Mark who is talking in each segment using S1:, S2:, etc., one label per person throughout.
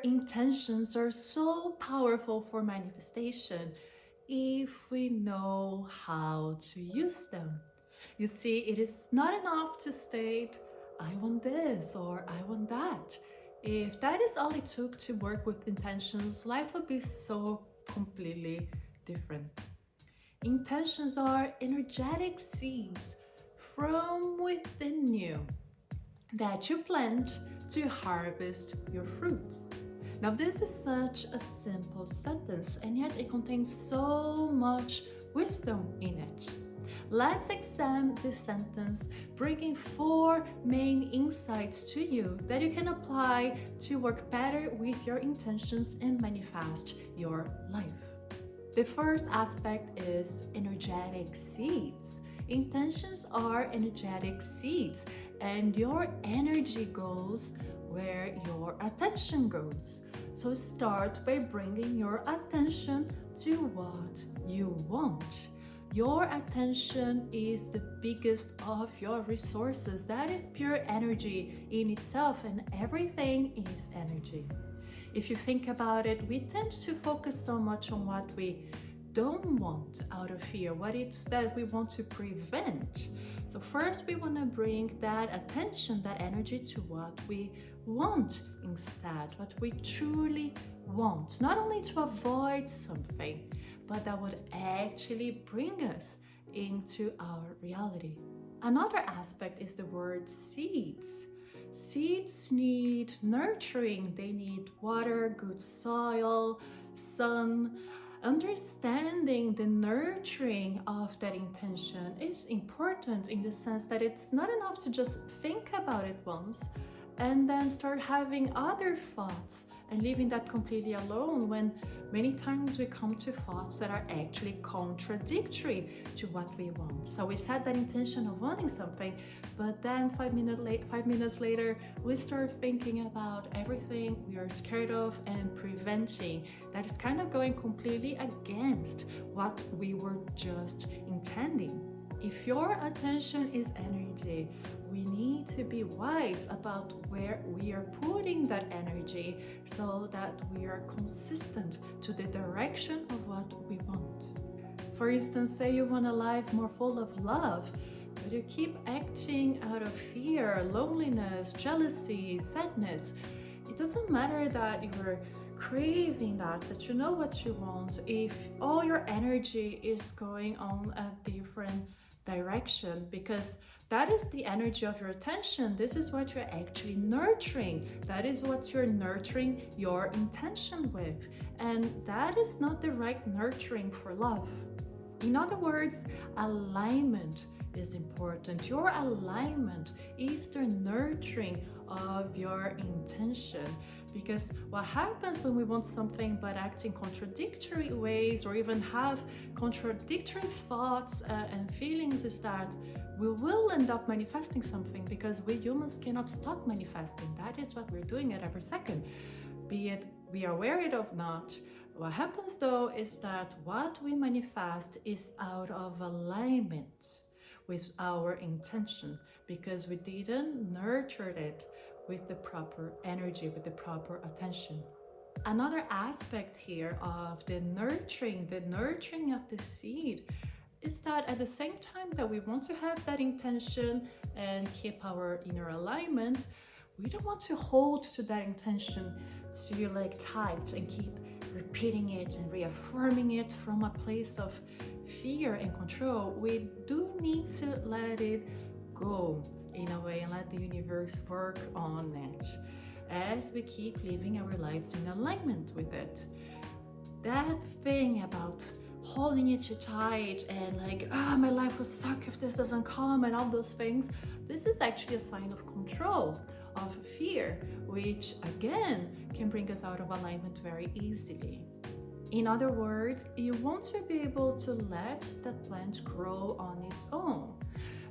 S1: intentions are so powerful for manifestation if we know how to use them. You see, it is not enough to state, I want this or I want that. If that is all it took to work with intentions, life would be so completely different. Intentions are energetic seeds from within you that you plant to harvest your fruits. Now, this is such a simple sentence, and yet it contains so much wisdom in it. Let's examine this sentence, bringing 4 main insights to you that you can apply to work better with your intentions and manifest your life. The first aspect is energetic seeds. Intentions are energetic seeds, and your energy goes where your attention goes. So start by bringing your attention to what you want. Your attention is the biggest of your resources. That is pure energy in itself, and everything is energy. If you think about it, we tend to focus so much on what we don't want out of fear, what it's that we want to prevent. So first we want to bring that attention, that energy to what we want instead, what we truly want. Not only to avoid something, but that would actually bring us into our reality. Another aspect is the word seeds. Seeds need nurturing, they need water, good soil, sun. Understanding the nurturing of that intention is important in the sense that it's not enough to just think about it once and then start having other thoughts and leaving that completely alone, when many times we come to thoughts that are actually contradictory to what we want. So we set that intention of wanting something, but then 5 minutes later we start thinking about everything we are scared of and preventing. That is kind of going completely against what we were just intending. If your attention is energy, we need to be wise about where we are putting that energy so that we are consistent to the direction of what we want. For instance, say you want a life more full of love, but you keep acting out of fear, loneliness, jealousy, sadness. It doesn't matter that you're craving that you know what you want, if all your energy is going on a different direction, because that is the energy of your attention. This is what you're actually nurturing. That is what you're nurturing your intention with. And that is not the right nurturing for love. In other words, alignment is important. Your alignment is the nurturing of your intention. Because what happens when we want something but act in contradictory ways, or even have contradictory thoughts and feelings, is that we will end up manifesting something, because we humans cannot stop manifesting. That is what we're doing at every second, be it we are aware it or not. What happens though is that what we manifest is out of alignment with our intention, because we didn't nurture it with the proper energy, with the proper attention. Another aspect here of the nurturing of the seed is that at the same time that we want to have that intention and keep our inner alignment, we don't want to hold to that intention to like tight and keep repeating it and reaffirming it from a place of fear and control. We do need to let it go in a way and let the universe work on it as we keep living our lives in alignment with it. That thing about holding it too tight and like, my life will suck if this doesn't come, and all those things, this is actually a sign of control, of fear, which again can bring us out of alignment very easily. In other words, you want to be able to let that plant grow on its own.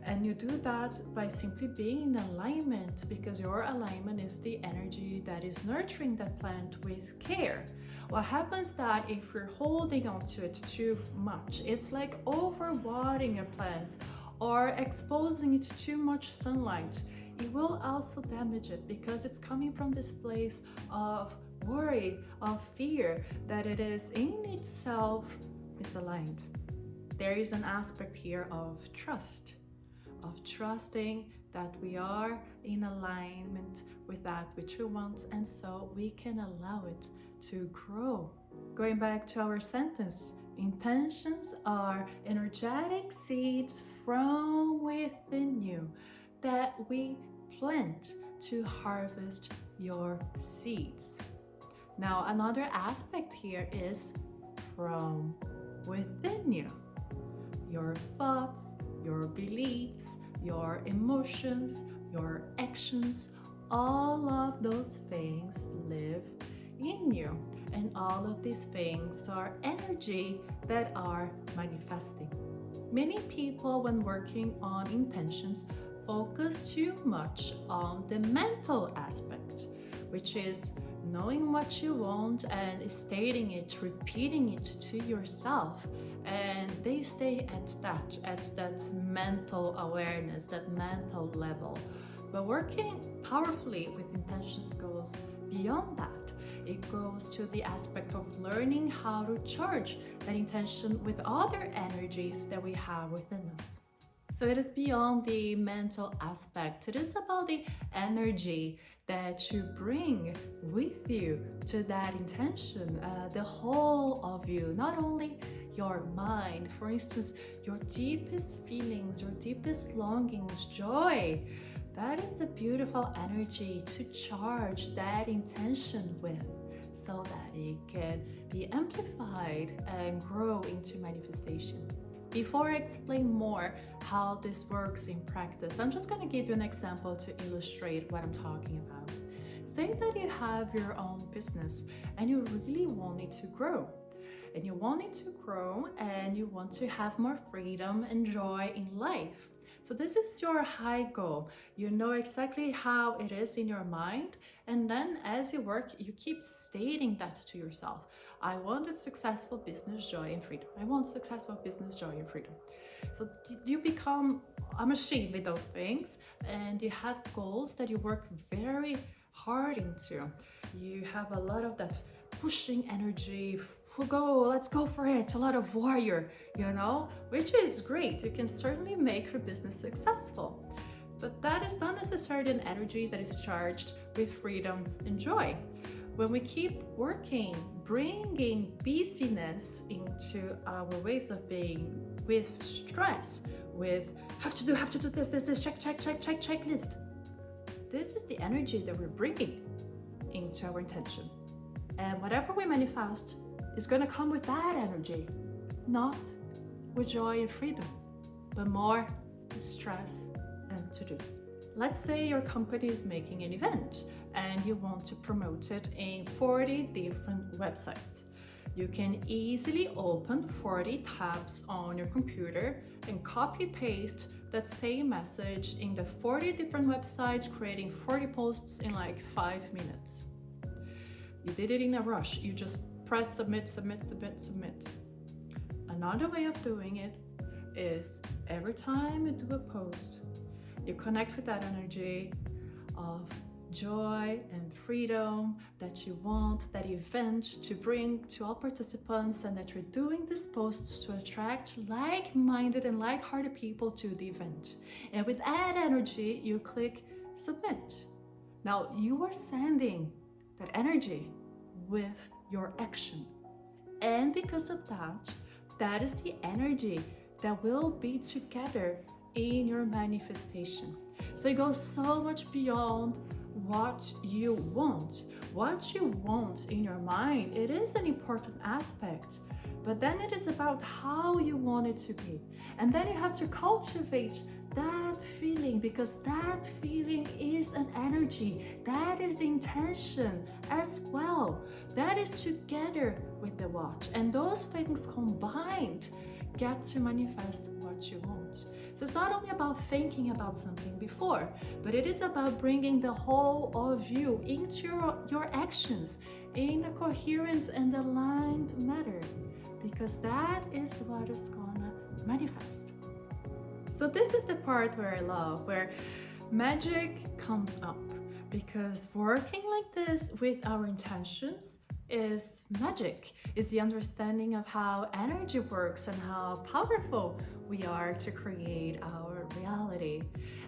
S1: And you do that by simply being in alignment, because your alignment is the energy that is nurturing that plant with care. What happens that if you're holding on to it too much, it's like overwatering a plant or exposing it to too much sunlight. It will also damage it, because it's coming from this place of worry, of fear, that it is in itself misaligned. There is an aspect here of trust, of trusting that we are in alignment with that which we want, and so we can allow it to grow. Going back to our sentence, intentions are energetic seeds from within you that we plant to harvest your seeds. Now, another aspect here is from within you. Your thoughts, your beliefs, your emotions, your actions, all of those things live in you. And all of these things are energy that are manifesting. Many people, when working on intentions, focus too much on the mental aspect, which is knowing what you want and stating it, repeating it to yourself. And they stay at that mental awareness, that mental level. But working powerfully with intentions goes beyond that. It goes to the aspect of learning how to charge that intention with other energies that we have within us. So it is beyond the mental aspect. It is about the energy that you bring with you to that intention, the whole of you, not only your mind. For instance, your deepest feelings, your deepest longings, joy. That is a beautiful energy to charge that intention with, so that it can be amplified and grow into manifestation. Before I explain more how this works in practice, I'm just going to give you an example to illustrate what I'm talking about. Say that you have your own business and you really want it to grow. And you want it to grow and you want to have more freedom and joy in life. So this is your high goal. You know exactly how it is in your mind. And then as you work, you keep stating that to yourself. I want a successful business, joy and freedom. I want successful business, joy and freedom. So you become a machine with those things, and you have goals that you work very hard into. You have a lot of that pushing energy. Let's go for it. A lot of warrior, which is great. You can certainly make your business successful. But that is not necessarily an energy that is charged with freedom and joy. When we keep working, bringing busyness into our ways of being, with stress, with have to do this, checklist. This is the energy that we're bringing into our intention. And whatever we manifest is going to come with that energy, not with joy and freedom, but more with stress and to-dos. Let's say your company is making an event and you want to promote it in 40 different websites. You can easily open 40 tabs on your computer and copy-paste that same message in the 40 different websites, creating 40 posts in like 5 minutes. You did it in a rush. You just press submit. Another way of doing it is every time you do a post, you connect with that energy of joy and freedom that you want that event to bring to all participants, and that you're doing these posts to attract like-minded and like-hearted people to the event. And with that energy, you click submit. Now you are sending that energy with your action. And because of that, that is the energy that will be together in your manifestation. So it goes so much beyond what you want. What you want in your mind, it is an important aspect, but then it is about how you want it to be. And then you have to cultivate that feeling, because that feeling is an energy. That is the intention as well. That is together with the what. And those things combined get to manifest what you want. So it's not only about thinking about something before, but it is about bringing the whole of you into your actions in a coherent and aligned manner, because that is what is gonna manifest. So this is the part where I love, where magic comes up, because working like this with our intentions is magic, is the understanding of how energy works and how powerful we are to create our reality.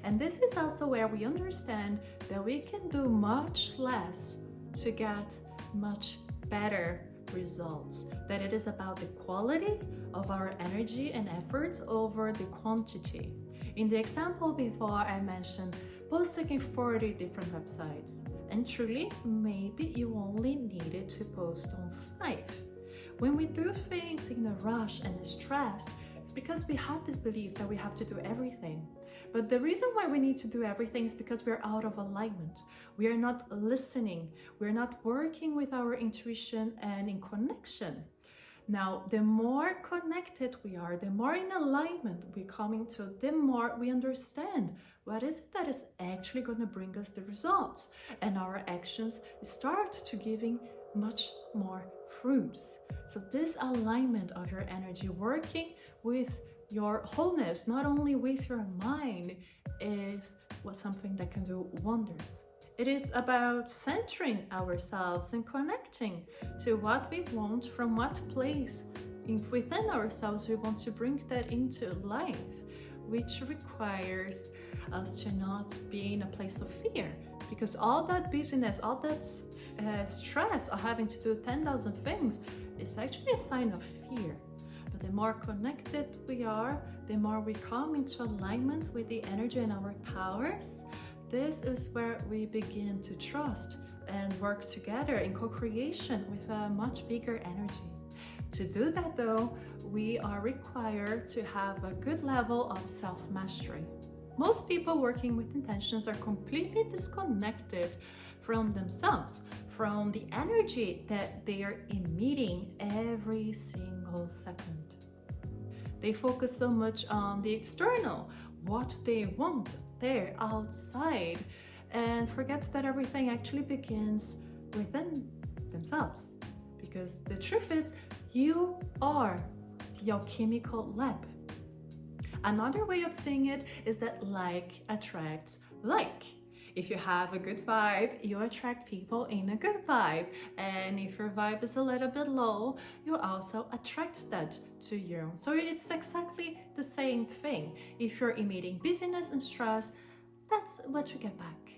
S1: And this is also where we understand that we can do much less to get much better results, that it is about the quality of our energy and efforts over the quantity. In the example before, I mentioned posting in 40 different websites, and truly maybe you only needed to post on 5. When we do things in a rush and stressed, it's because we have this belief that we have to do everything. But the reason why we need to do everything is because we're out of alignment. We are not listening. We're not working with our intuition and in connection. Now, the more connected we are, the more in alignment we come into, the more we understand what is it that is actually going to bring us the results. And our actions start to giving much more fruits. So this alignment of your energy, working with your wholeness, not only with your mind, is something that can do wonders. It is about centering ourselves and connecting to what we want, from what place within ourselves we want to bring that into life, which requires us to not be in a place of fear. Because all that busyness, all that stress of having to do 10,000 things is actually a sign of fear. But the more connected we are, the more we come into alignment with the energy and our powers. This is where we begin to trust and work together in co-creation with a much bigger energy. To do that though, we are required to have a good level of self-mastery. Most people working with intentions are completely disconnected from themselves, from the energy that they are emitting every single second. They focus so much on the external, what they want there outside, and forget that everything actually begins within themselves. Because the truth is, you are the alchemical lab. Another way of seeing it is that like attracts like. If you have a good vibe, you attract people in a good vibe. And if your vibe is a little bit low, you also attract that to you. So it's exactly the same thing. If you're emitting busyness and stress, that's what you get back.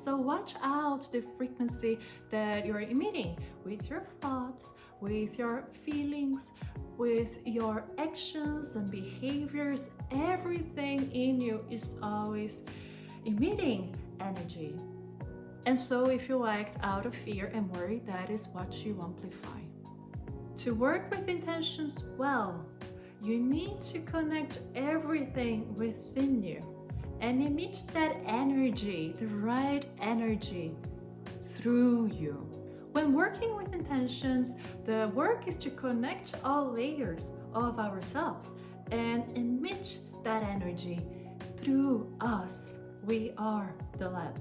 S1: So watch out the frequency that you're emitting with your thoughts, with your feelings, with your actions and behaviors. Everything in you is always emitting energy. And so if you act out of fear and worry, that is what you amplify. To work with intentions well, you need to connect everything within you and emit that energy, the right energy, through you. When working with intentions, the work is to connect all layers of ourselves and emit that energy through us. We are the lab.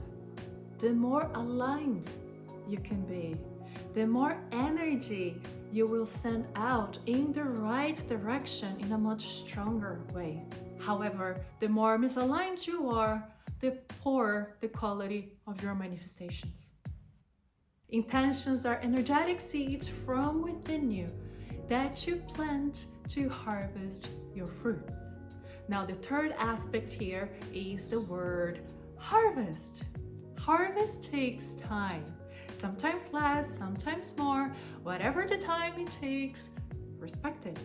S1: The more aligned you can be, the more energy you will send out in the right direction in a much stronger way. However, the more misaligned you are, the poorer the quality of your manifestations. Intentions are energetic seeds from within you that you plant to harvest your fruits. Now, the third aspect here is the word harvest. Harvest takes time, sometimes less, sometimes more, whatever the time it takes, respect it.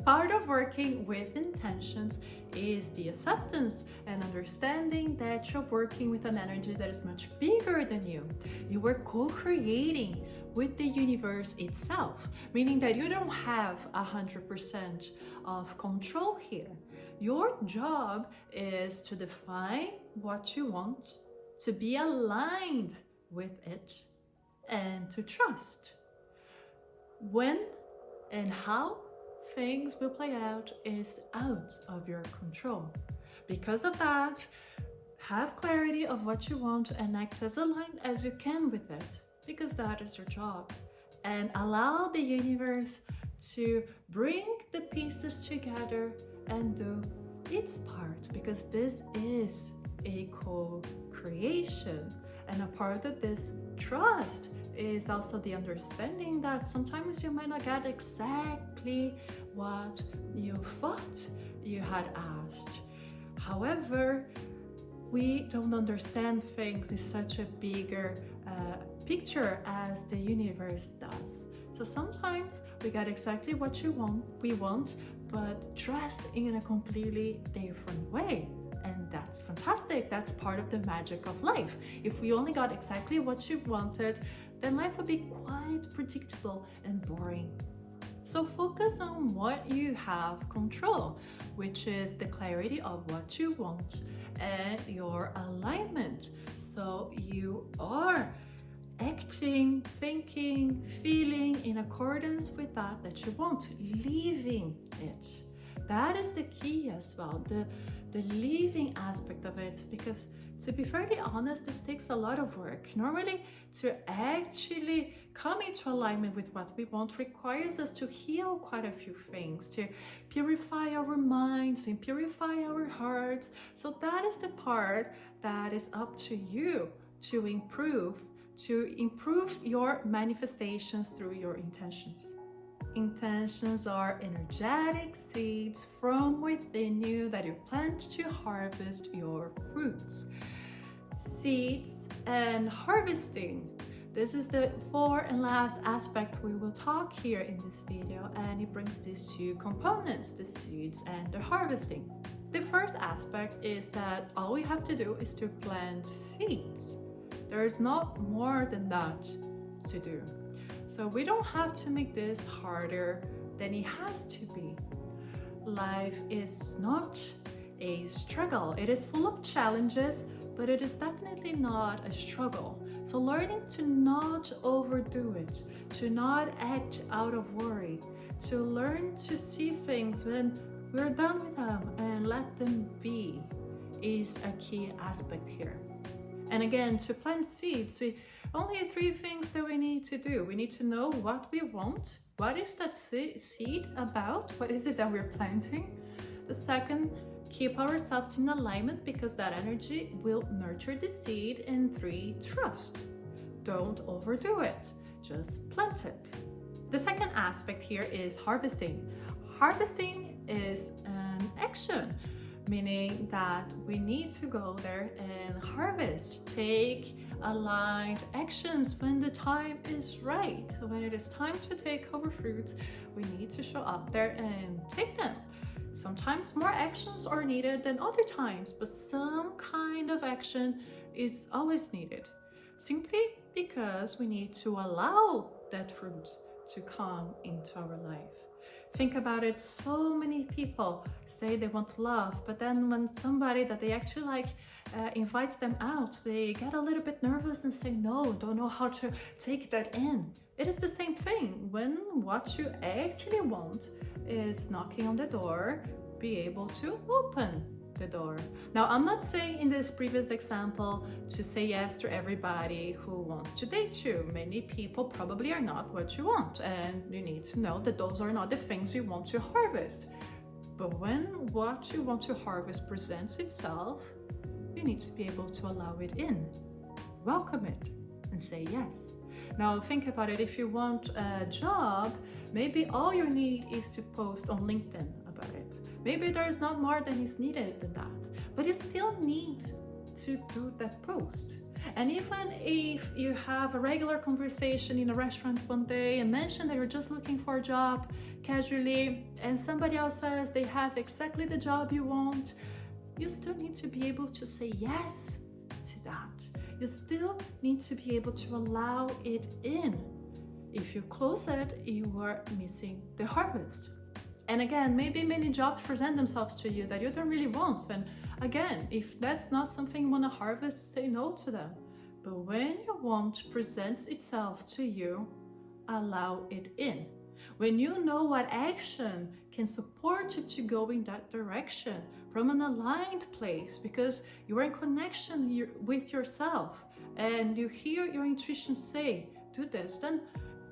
S1: Part of working with intentions is the acceptance and understanding that you're working with an energy that is much bigger than you. You are co-creating with the universe itself, meaning that you don't have 100% of control here. Your job is to define what you want, to be aligned with it, and to trust. When and how things will play out is out of your control. Because of that, have clarity of what you want and act as aligned as you can with it, because that is your job. And allow the universe to bring the pieces together and do its part, because this is a co-creation. And a part of this trust is also the understanding that sometimes you might not get exactly what you thought you had asked. However, we don't understand things in such a bigger picture as the universe does. So sometimes we get exactly what we want, but dressed in a completely different way. And that's fantastic. That's part of the magic of life. If we only got exactly what you wanted, then life would be quite predictable and boring. So focus on what you have control, which is the clarity of what you want and your alignment. So you are acting, thinking, feeling in accordance with that you want, living it. That is the key as well, the living aspect of it, because to be fairly honest, this takes a lot of work. Normally, to actually come into alignment with what we want requires us to heal quite a few things, to purify our minds and purify our hearts. So that is the part that is up to you to improve your manifestations through your intentions. Intentions are energetic seeds from within you that you plant to harvest your fruits. Seeds and harvesting. This is the fourth and last aspect we will talk here in this video, and it brings these two components, the seeds and the harvesting. The first aspect is that all we have to do is to plant seeds. There is not more than that to do. So we don't have to make this harder than it has to be. Life is not a struggle. It is full of challenges, but it is definitely not a struggle. So learning to not overdo it, to not act out of worry, to learn to see things when we're done with them and let them be is a key aspect here. And again, to plant seeds, we only 3 things that we need to do. We need to know what we want. What is that seed about? What is it that we're planting? The second, keep ourselves in alignment because that energy will nurture the seed. And 3, trust. Don't overdo it. Just plant it. The second aspect here is harvesting. Harvesting is an action, meaning that we need to go there and harvest, take aligned actions when the time is right. So when it is time to take our fruits, we need to show up there and take them. Sometimes more actions are needed than other times, but some kind of action is always needed, simply because we need to allow that fruit to come into our life. Think about it, so many people say they want love, but then when somebody that they actually like invites them out, they get a little bit nervous and say no, don't know how to take that in. It is the same thing when what you actually want is knocking on the door, be able to open the door. Now, I'm not saying in this previous example to say yes to everybody who wants to date you. Many people probably are not what you want, and you need to know that those are not the things you want to harvest. But when what you want to harvest presents itself, you need to be able to allow it in, welcome it, and say yes. Now think about it, if you want a job, maybe all you need is to post on LinkedIn about it. Maybe there is not more than is needed than that, but you still need to do that post. And even if you have a regular conversation in a restaurant one day and mention that you're just looking for a job casually, and somebody else says they have exactly the job you want, you still need to be able to say yes to that. You still need to be able to allow it in. If you close it, you are missing the harvest. And again, maybe many jobs present themselves to you that you don't really want. And again, if that's not something you want to harvest, say no to them. But when your want presents itself to you, allow it in. When you know what action can support you to go in that direction from an aligned place, because you are in connection with yourself and you hear your intuition say, do this, then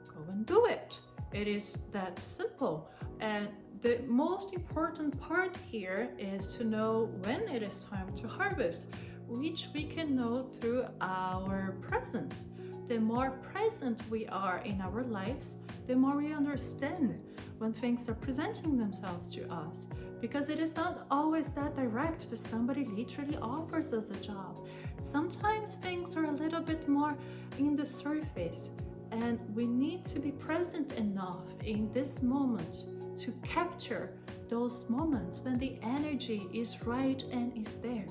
S1: go and do it. It is that simple. And the most important part here is to know when it is time to harvest. which we can know through our presence. The more present we are in our lives, the more we understand when things are presenting themselves to us. Because it is not always that direct that somebody literally offers us a job. Sometimes things are a little bit more in the surface, and we need to be present enough in this moment to capture those moments when the energy is right and is there.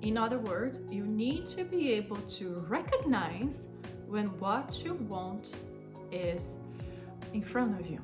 S1: In other words, you need to be able to recognize when what you want is in front of you.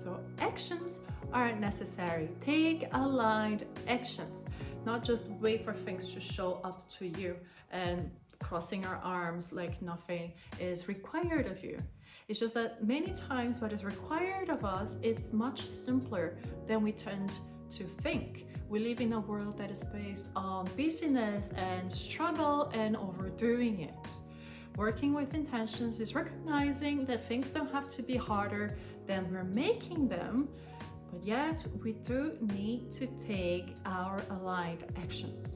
S1: So actions are necessary. Take aligned actions, not just wait for things to show up to you and crossing our arms like nothing is required of you. It's just that many times what is required of us, it's much simpler than we tend to think. We live in a world that is based on busyness and struggle and overdoing it. Working with intentions is recognizing that things don't have to be harder than we're making them, but yet we do need to take our aligned actions.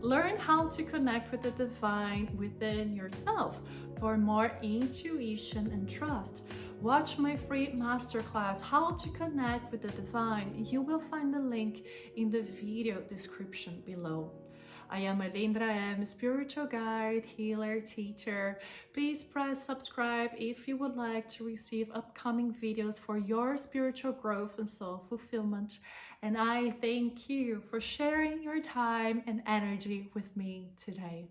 S1: Learn how to connect with the divine within yourself for more intuition and trust. Watch my free masterclass, How to Connect with the Divine. You will find the link in the video description below. I am Aline Ra M, spiritual guide, healer, teacher. Please press subscribe if you would like to receive upcoming videos for your spiritual growth and soul fulfillment. And I thank you for sharing your time and energy with me today.